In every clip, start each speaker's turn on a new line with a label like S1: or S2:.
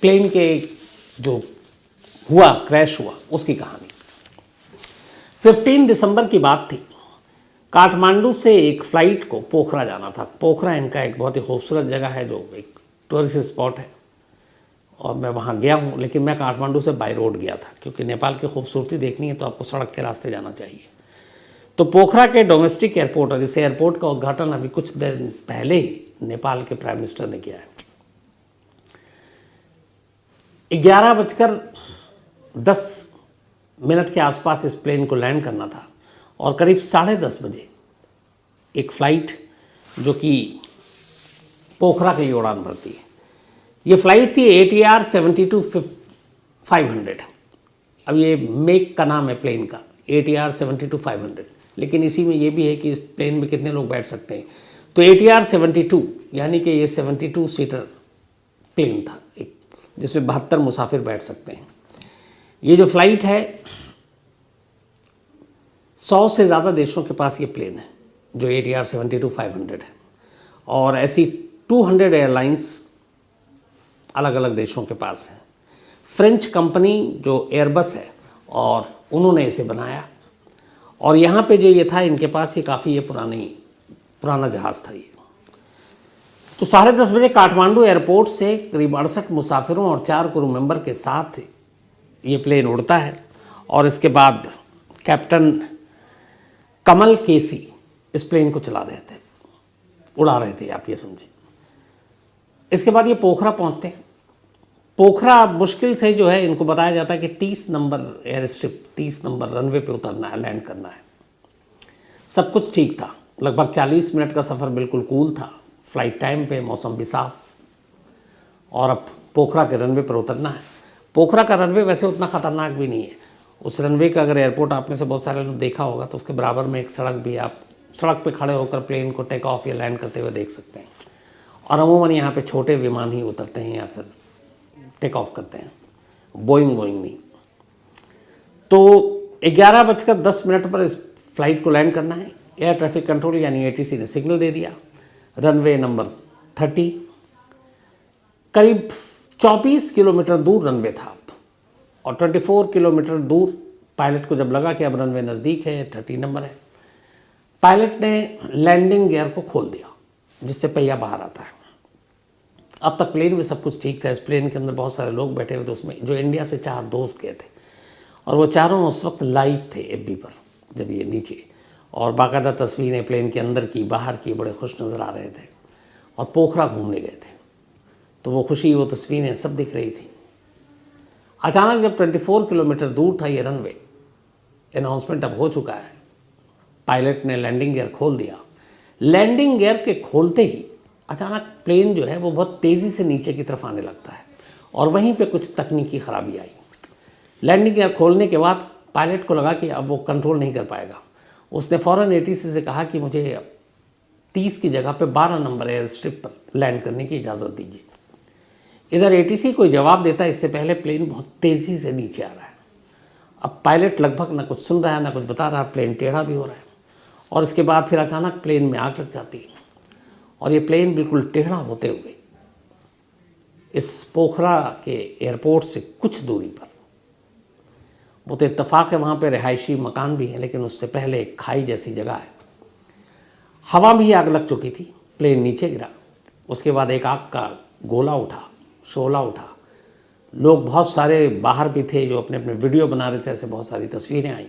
S1: Plane के जो हुआ, क्रैश हुआ, उसकी कहानी। 15 दिसंबर की बात थी। काठमांडू से एक फ़्लाइट को पोखरा जाना था। पोखरा इनका एक बहुत ही खूबसूरत जगह है जो एक टूरिस्ट स्पॉट है, और मैं वहाँ गया हूँ, लेकिन मैं काठमांडू से बाय रोड गया था, क्योंकि नेपाल की खूबसूरती देखनी है तो आपको सड़क के रास्ते जाना चाहिए। तो पोखरा के डोमेस्टिक एयरपोर्ट, और इस एयरपोर्ट का उद्घाटन अभी कुछ दिन पहले ही नेपाल के प्राइम मिनिस्टर ने किया है। 11:10 के आसपास इस प्लेन को लैंड करना था, और करीब 10:30 बजे एक फ़्लाइट जो कि पोखरा के लिए उड़ान भरती है। ये फ़्लाइट थी ATR 72-500। अब ये मेक का नाम है प्लेन का, ATR 72-500, लेकिन इसी में ये भी है कि इस प्लेन में कितने लोग बैठ सकते हैं। तो ATR 72 यानी कि ये 72 सीटर प्लेन था, एक जिसमें 72 मुसाफिर बैठ सकते हैं। ये जो फ़्लाइट है, 100 से ज़्यादा देशों के पास ये प्लेन है जो ATR 72-500 है, और ऐसी 200 एयरलाइंस अलग अलग देशों के पास हैं। फ्रेंच कंपनी जो एयरबस है, और उन्होंने इसे बनाया, और यहाँ पे जो ये था इनके पास, ये काफ़ी पुराना जहाज़ था ये। तो 10:30 बजे काठमांडू एयरपोर्ट से करीब 68 मुसाफिरों और 4 क्रू मेंबर के साथ ये प्लेन उड़ता है, और इसके बाद कैप्टन कमल केसी इस प्लेन को उड़ा रहे थे, आप ये समझें। इसके बाद ये पोखरा पहुंचते हैं। पोखरा मुश्किल से जो है, इनको बताया जाता है कि 30 number air strip, 30 number runway पे उतरना है, लैंड करना है। सब कुछ ठीक था, लगभग 40 मिनट का सफ़र बिल्कुल कूल था, फ्लाइट टाइम पे, मौसम भी साफ, और अब पोखरा के रनवे पर उतरना है। पोखरा का रनवे वैसे उतना ख़तरनाक भी नहीं है। उस रनवे का अगर एयरपोर्ट आप में से बहुत सारे लोग देखा होगा तो उसके बराबर में एक सड़क भी है, आप सड़क पे खड़े होकर प्लेन को टेक ऑफ या लैंड करते हुए देख सकते हैं। और अमूमन यहाँ पे छोटे विमान ही उतरते हैं या फिर टेक ऑफ करते हैं, बोइंग नहीं। तो 11:10 पर इस फ्लाइट को लैंड करना है। एयर ट्रैफिक कंट्रोल यानी ATC ने सिग्नल दे दिया। रनवे नंबर 30, करीब 24 किलोमीटर दूर रनवे था, और 24 किलोमीटर दूर पायलट को जब लगा कि अब रनवे नज़दीक है, 30 नंबर है, पायलट ने लैंडिंग गियर को खोल दिया, जिससे पहिया बाहर आता है। अब तक प्लेन में सब कुछ ठीक था। इस प्लेन के अंदर बहुत सारे लोग बैठे हुए थे, उसमें जो इंडिया से 4 दोस्त गए थे, और वो चारों उस वक्त लाइव थे FB पर जब ये नीचे, और बाकायदा तस्वीरें प्लेन के अंदर की, बाहर की, बड़े खुश नज़र आ रहे थे, और पोखरा घूमने गए थे, तो वो खुशी, वो तस्वीरें सब दिख रही थी। अचानक जब 24 किलोमीटर दूर था ये रनवे, अनाउंसमेंट अब हो चुका है, पायलट ने लैंडिंग गियर खोल दिया। लैंडिंग गियर के खोलते ही अचानक प्लेन जो है वो बहुत तेज़ी से नीचे की तरफ आने लगता है, और वहीं पे कुछ तकनीकी ख़राबी आई। लैंडिंग गियर खोलने के बाद पायलट को लगा कि अब वो कंट्रोल नहीं कर पाएगा। उसने फ़ौरन ATC से कहा कि मुझे 30 की जगह पे 12 नंबर एयर स्ट्रिप पर लैंड करने की इजाज़त दीजिए। इधर ATC कोई जवाब देता, इससे पहले प्लेन बहुत तेज़ी से नीचे आ रहा है। अब पायलट लगभग ना कुछ सुन रहा है, ना कुछ बता रहा है, प्लेन टेढ़ा भी हो रहा है, और इसके बाद फिर अचानक प्लेन में आग लग जाती है, और ये प्लेन बिल्कुल टेढ़ा होते हुए इस पोखरा के एयरपोर्ट से कुछ दूरी पर, वो तो इत्तेफाक है वहाँ पे रिहायशी मकान भी हैं, लेकिन उससे पहले एक खाई जैसी जगह है, हवा भी आग लग चुकी थी, प्लेन नीचे गिरा। उसके बाद एक आग का गोला उठा, शोला उठा, लोग बहुत सारे बाहर भी थे जो अपने अपने वीडियो बना रहे थे, ऐसे बहुत सारी तस्वीरें आई।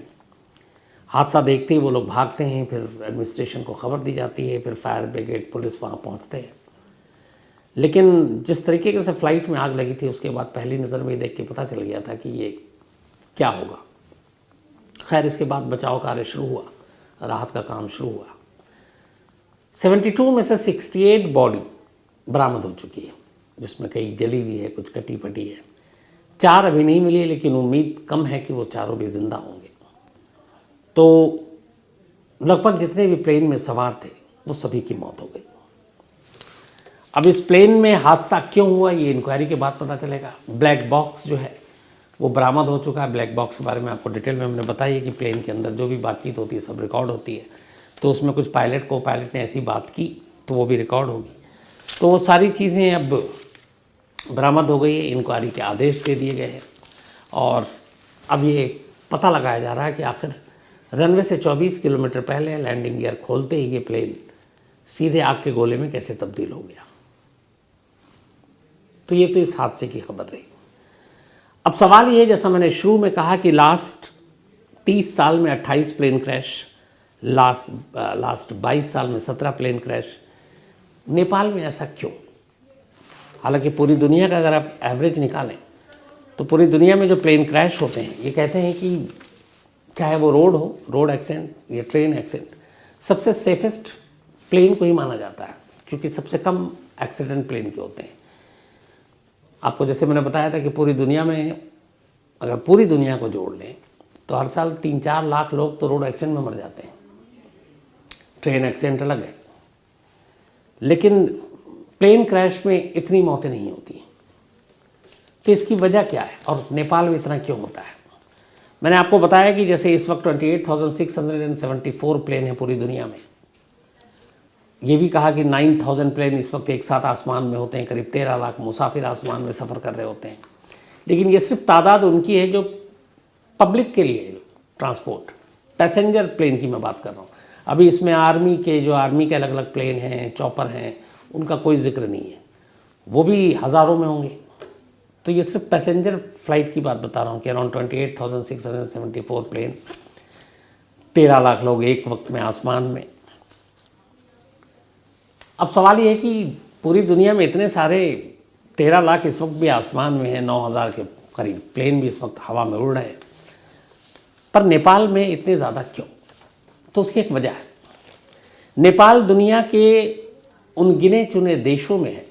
S1: हादसा देखते ही वो लोग भागते हैं, फिर एडमिनिस्ट्रेशन को खबर दी जाती है, फिर फायर ब्रिगेड, पुलिस वहाँ पहुँचते हैं। लेकिन जिस तरीके से फ़्लाइट में आग लगी थी, उसके बाद पहली नज़र में देख के पता चल गया था कि ये क्या होगा। खैर, इसके बाद बचाव कार्य शुरू हुआ, राहत का काम शुरू हुआ। 72 में से 68 बॉडी बरामद हो चुकी है, जिसमें कई जली हुई है, कुछ कटी फटी है। 4 अभी नहीं मिली है, लेकिन उम्मीद कम है कि वो चारों भी जिंदा होंगे। तो लगभग जितने भी प्लेन में सवार थे वो सभी की मौत हो गई। अब इस प्लेन में हादसा क्यों हुआ, ये इंक्वायरी के बाद पता चलेगा। ब्लैक बॉक्स जो है वो बरामद हो चुका है। ब्लैक बॉक्स के बारे में आपको डिटेल में हमने बताई है कि प्लेन के अंदर जो भी बातचीत होती है सब रिकॉर्ड होती है, तो उसमें कुछ पायलट ने ऐसी बात की तो वो भी रिकॉर्ड होगी। तो वो सारी चीज़ें अब बरामद हो गई है, इंक्वायरी के आदेश दे दिए गए हैं और अब ये पता लगाया जा रहा है कि आखिर रनवे से 24 किलोमीटर पहले लैंडिंग गियर खोलते ही ये प्लेन सीधे आग के गोले में कैसे तब्दील हो गया। तो ये तो इस हादसे की खबर रही। अब सवाल ये, जैसा मैंने शुरू में कहा कि लास्ट 30 साल में 28 प्लेन क्रैश, लास्ट 22 साल में 17 प्लेन क्रैश, नेपाल में ऐसा क्यों? हालांकि पूरी दुनिया का अगर आप एवरेज निकालें तो पूरी दुनिया में जो प्लेन क्रैश होते हैं, ये कहते हैं कि चाहे वो रोड हो, रोड एक्सीडेंट या ट्रेन एक्सीडेंट, सबसे सेफेस्ट प्लेन को ही माना जाता है क्योंकि सबसे कम एक्सीडेंट प्लेन के होते हैं। आपको जैसे मैंने बताया था कि पूरी दुनिया में अगर पूरी दुनिया को जोड़ लें तो हर साल 3-4 लाख लोग तो रोड एक्सीडेंट में मर जाते हैं। ट्रेन एक्सीडेंट अलग है, लेकिन प्लेन क्रैश में इतनी मौतें नहीं होती। तो इसकी वजह क्या है और नेपाल में इतना क्यों होता है? मैंने आपको बताया कि जैसे इस वक्त 28,674 प्लेन हैं पूरी दुनिया में। ये भी कहा कि 9,000 प्लेन इस वक्त एक साथ आसमान में होते हैं, करीब 13 लाख मुसाफिर आसमान में सफ़र कर रहे होते हैं। लेकिन ये सिर्फ तादाद उनकी है जो पब्लिक के लिए है, ट्रांसपोर्ट पैसेंजर प्लेन की मैं बात कर रहा हूँ। अभी इसमें आर्मी के अलग अलग प्लेन हैं, चॉपर हैं, उनका कोई जिक्र नहीं है, वो भी हज़ारों में होंगे। तो ये सिर्फ पैसेंजर फ्लाइट की बात बता रहा हूँ कि अराउंड 28,674 प्लेन, 13 लाख लोग एक वक्त में आसमान में। अब सवाल ये है कि पूरी दुनिया में इतने सारे 13 लाख इस वक्त भी आसमान में हैं, 9,000 के करीब प्लेन भी इस वक्त हवा में उड़ रहे हैं, पर नेपाल में इतने ज़्यादा क्यों? तो उसकी एक वजह है। नेपाल दुनिया के उन गिने चुने देशों में है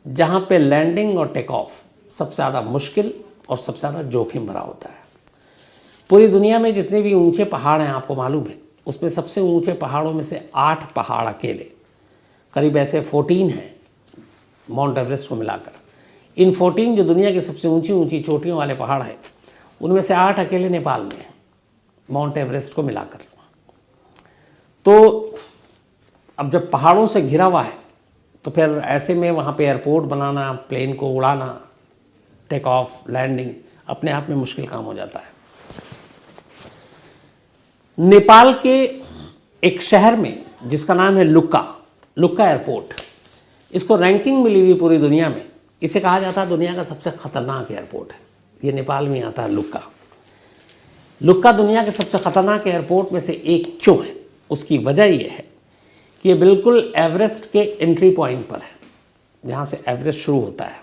S1: जहाँ पे लैंडिंग और टेक ऑफ सबसे ज़्यादा मुश्किल और सबसे ज़्यादा जोखिम भरा होता है। पूरी दुनिया में जितने भी ऊंचे पहाड़ हैं, आपको मालूम है, उसमें सबसे ऊंचे पहाड़ों में से 8 पहाड़ अकेले, करीब ऐसे 14 हैं माउंट एवरेस्ट को मिलाकर। इन 14 जो दुनिया की सबसे ऊंची ऊंची चोटियों वाले पहाड़ हैं, उनमें से 8 अकेले नेपाल में हैं माउंट एवरेस्ट को मिलाकर। तो अब जब पहाड़ों से घिरा हुआ है तो फिर ऐसे में वहाँ पे एयरपोर्ट बनाना, प्लेन को उड़ाना, टेक ऑफ, लैंडिंग अपने आप में मुश्किल काम हो जाता है। नेपाल के एक शहर में जिसका नाम है लुक्का एयरपोर्ट, इसको रैंकिंग मिली हुई पूरी दुनिया में। इसे कहा जाता है दुनिया का सबसे खतरनाक एयरपोर्ट है। ये नेपाल में आता है लुक्का दुनिया के सबसे खतरनाक एयरपोर्ट में से एक क्यों है? उसकी वजह यह है कि ये बिल्कुल एवरेस्ट के एंट्री पॉइंट पर है, जहाँ से एवरेस्ट शुरू होता है।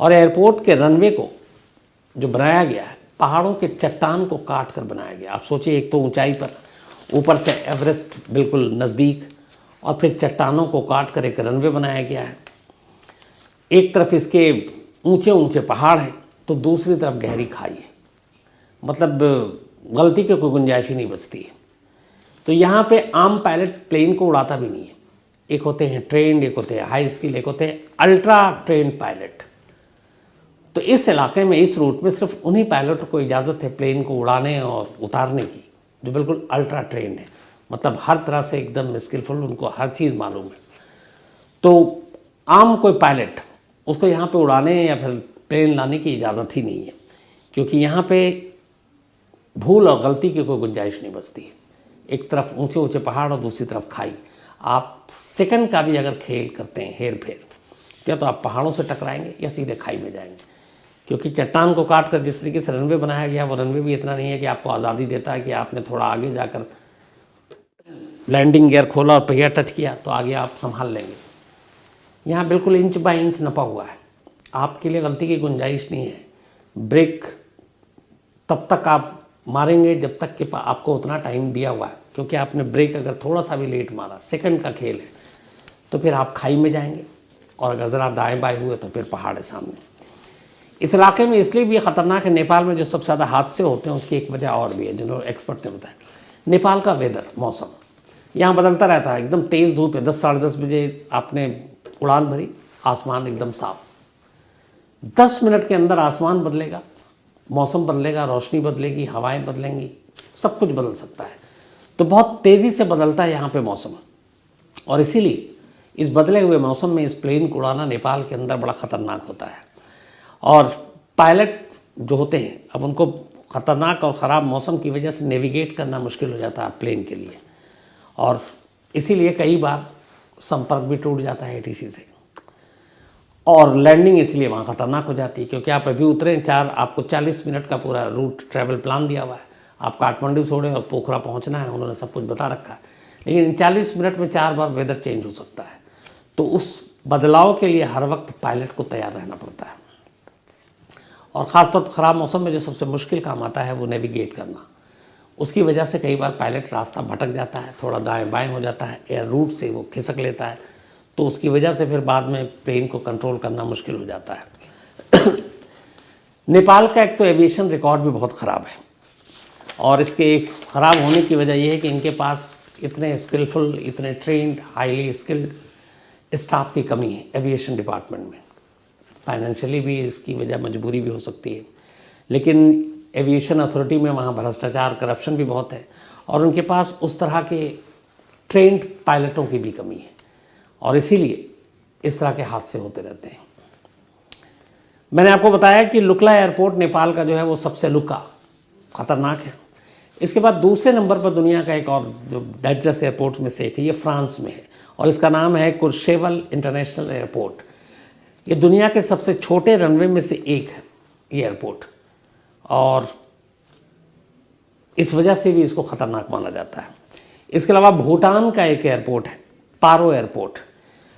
S1: और एयरपोर्ट के रनवे को जो बनाया गया है, पहाड़ों के चट्टान को काट कर बनाया गया। आप सोचिए, एक तो ऊंचाई पर, ऊपर से एवरेस्ट बिल्कुल नज़दीक, और फिर चट्टानों को काट कर एक रनवे बनाया गया है। एक तरफ इसके ऊंचे ऊंचे पहाड़ हैं तो दूसरी तरफ गहरी खाई है, मतलब गलती की कोई गुंजाइश ही नहीं बचती है। तो यहाँ पे आम पायलट प्लेन को उड़ाता भी नहीं है। एक होते हैं ट्रेंड, एक होते हैं हाई स्किल, एक होते हैं अल्ट्रा ट्रेंड पायलट। तो इस इलाके में, इस रूट में सिर्फ उन्हीं पायलट को इजाज़त है प्लेन को उड़ाने और उतारने की जो बिल्कुल अल्ट्रा ट्रेंड है, मतलब हर तरह से एकदम स्किलफुल, उनको हर चीज़ मालूम है। तो आम कोई पायलट उसको यहाँ पे उड़ाने या फिर प्लेन लाने की इजाज़त ही नहीं है, क्योंकि यहाँ पे भूल और गलती की कोई गुंजाइश नहीं बचती है। एक तरफ ऊंचे ऊंचे पहाड़ और दूसरी तरफ खाई। आप सेकंड का भी अगर खेल करते हैं, हेर फेर, क्या तो आप पहाड़ों से टकराएंगे या सीधे खाई में जाएंगे, क्योंकि चट्टान को काट कर जिस तरीके से रनवे बनाया गया, वो रनवे भी इतना नहीं है कि आपको आज़ादी देता है कि आपने थोड़ा आगे जाकर लैंडिंग गियर खोला और पहिया टच किया तो आगे आप संभाल लेंगे। यहाँ बिल्कुल इंच बाय इंच नपा हुआ है, आपके लिए गलती की गुंजाइश नहीं है। ब्रेक तब तक आप मारेंगे जब तक कि आपको उतना टाइम दिया हुआ है, क्योंकि आपने ब्रेक अगर थोड़ा सा भी लेट मारा, सेकंड का खेल है, तो फिर आप खाई में जाएंगे, और अगर ज़रा दाएं बाएं हुए तो फिर पहाड़ है सामने। इस इलाके में इसलिए भी खतरनाक है, नेपाल में जो सबसे ज़्यादा हादसे होते हैं उसकी एक वजह और भी है, जिन्होंने एक्सपर्ट ने बताया। नेपाल का वेदर, मौसम यहाँ बदलता रहता है। एकदम तेज़ धूप है, 10 साढ़े 10 बजे आपने उड़ान भरी, आसमान एकदम साफ, 10 मिनट के अंदर आसमान बदलेगा, मौसम बदलेगा, रोशनी बदलेगी, हवाएं बदलेंगी, सब कुछ बदल सकता है। तो बहुत तेज़ी से बदलता है यहाँ पे मौसम, और इसीलिए इस बदले हुए मौसम में इस प्लेन को उड़ाना नेपाल के अंदर बड़ा ख़तरनाक होता है। और पायलट जो होते हैं, अब उनको ख़तरनाक और ख़राब मौसम की वजह से नेविगेट करना मुश्किल हो जाता है प्लेन के लिए, और इसीलिए कई बार संपर्क भी टूट जाता है ATC से, और लैंडिंग इसलिए वहाँ ख़तरनाक हो जाती है, क्योंकि आप अभी उतरे आपको 40 मिनट का पूरा रूट ट्रैवल प्लान दिया हुआ है, आप काठमांडू छोड़े और पोखरा पहुँचना है, उन्होंने सब कुछ बता रखा है, लेकिन इन 40 मिनट में 4 बार वेदर चेंज हो सकता है। तो उस बदलाव के लिए हर वक्त पायलट को तैयार रहना पड़ता है, और ख़ासतौर पर ख़राब मौसम में जो सबसे मुश्किल काम आता है वो नेविगेट करना। उसकी वजह से कई बार पायलट रास्ता भटक जाता है, थोड़ा दाएं बाएं हो जाता है, एयर रूट से वो खिसक लेता है, तो उसकी वजह से फिर बाद में प्लेन को कंट्रोल करना मुश्किल हो जाता है। नेपाल का एक तो एविएशन रिकॉर्ड भी बहुत ख़राब है, और इसके एक ख़राब होने की वजह यह है कि इनके पास इतने स्किलफुल, इतने ट्रेंड, हाईली स्किल्ड स्टाफ की कमी है एविएशन डिपार्टमेंट में। फाइनेंशियली भी इसकी वजह मजबूरी भी हो सकती है, लेकिन एविएशन अथॉरिटी में वहाँ भ्रष्टाचार, करप्शन भी बहुत है, और उनके पास उस तरह के ट्रेंड पायलटों की भी कमी है, और इसीलिए इस तरह के हादसे होते रहते हैं। मैंने आपको बताया कि लुक्ला एयरपोर्ट नेपाल का जो है वो सबसे लुका, ख़तरनाक है। इसके बाद दूसरे नंबर पर दुनिया का एक और जो डेंजरस एयरपोर्ट में से एक है, ये फ्रांस में है, और इसका नाम है कुर्शेवल इंटरनेशनल एयरपोर्ट। ये दुनिया के सबसे छोटे रनवे में से एक है ये एयरपोर्ट, और इस वजह से भी इसको ख़तरनाक माना जाता है। इसके अलावा भूटान का एक एयरपोर्ट है, पारो एयरपोर्ट।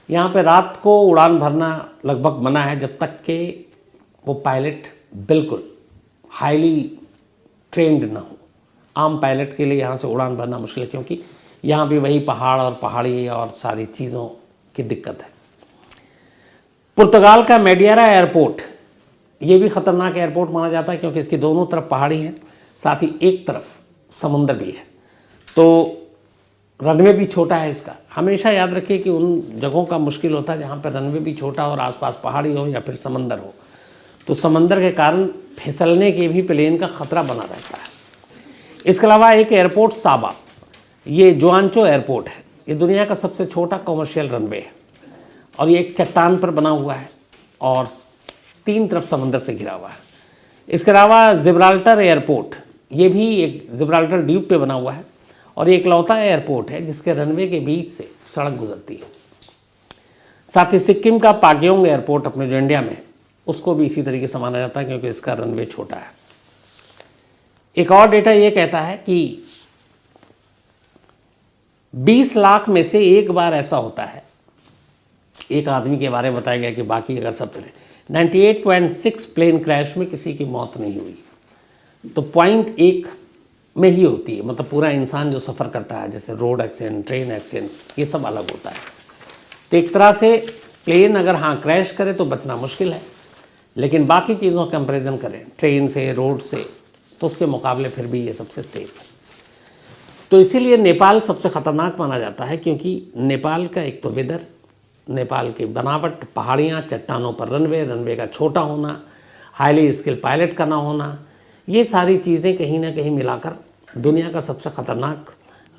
S1: यहाँ पे रात को उड़ान भरना लगभग मना है, जब तक कि वो पायलट बिल्कुल हाईली ट्रेंड ना हो। आम पायलट के लिए यहाँ से उड़ान भरना मुश्किल है, क्योंकि यहाँ भी वही पहाड़ और पहाड़ी और सारी चीज़ों की दिक्कत है। पुर्तगाल का मेडियारा एयरपोर्ट, ये भी ख़तरनाक एयरपोर्ट माना जाता है, क्योंकि इसकी दोनों तरफ पहाड़ी हैं, साथ ही एक तरफ समुंदर भी है, तो रनवे भी छोटा है इसका। हमेशा याद रखिए कि उन जगहों का मुश्किल होता है जहाँ पर रनवे भी छोटा और आसपास पहाड़ी हो या फिर समंदर हो, तो समंदर के कारण फिसलने के भी प्लेन का ख़तरा बना रहता है। इसके अलावा एक एयरपोर्ट साबा, ये जोआंचो एयरपोर्ट है, ये दुनिया का सबसे छोटा कॉमर्शियल रनवे है, और ये एक चट्टान पर बना हुआ है और 3 तरफ समंदर से घिरा हुआ है। इसके अलावा जिब्राल्टर एयरपोर्ट, ये भी एक जिब्राल्टर द्वीप पे बना हुआ है, और ये इकलौता एयरपोर्ट है जिसके रनवे के बीच से सड़क गुजरती है। साथ ही सिक्किम का पाक्योंग एयरपोर्ट अपने जो इंडिया में, उसको भी इसी तरीके से माना जाता है, क्योंकि इसका रनवे छोटा है। एक और डेटा ये कहता है कि 20 लाख में से एक बार ऐसा होता है, एक आदमी के बारे में बताया गया कि बाकी अगर सब चले 98.6 प्लेन क्रैश में किसी की मौत नहीं हुई, तो 0.1 में ही होती है। मतलब पूरा इंसान जो सफ़र करता है, जैसे रोड एक्सीडेंट, ट्रेन एक्सीडेंट, ये सब अलग होता है। तो एक तरह से प्लेन अगर हाँ क्रैश करे तो बचना मुश्किल है, लेकिन बाकी चीज़ों का कंपेरिजन करें ट्रेन से, रोड से, तो उसके मुकाबले फिर भी ये सबसे सेफ है। तो इसीलिए नेपाल सबसे ख़तरनाक माना जाता है, क्योंकि नेपाल का एक तो वेदर, नेपाल की बनावट, पहाड़ियाँ, चट्टानों पर रनवे, रनवे का छोटा होना, हाईली स्किल पायलट का ना होना, ये सारी चीज़ें कहीं ना कहीं मिलाकर दुनिया का सबसे ख़तरनाक,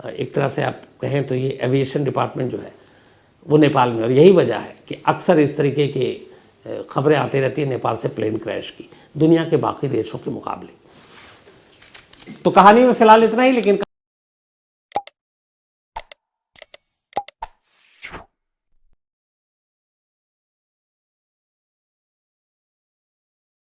S1: एक तरह से आप कहें तो ये एविएशन डिपार्टमेंट जो है वो नेपाल में। और यही वजह है कि अक्सर इस तरीके की खबरें आती रहती हैं नेपाल से प्लेन क्रैश की, दुनिया के बाकी देशों के मुकाबले। तो कहानी में फ़िलहाल इतना ही, लेकिन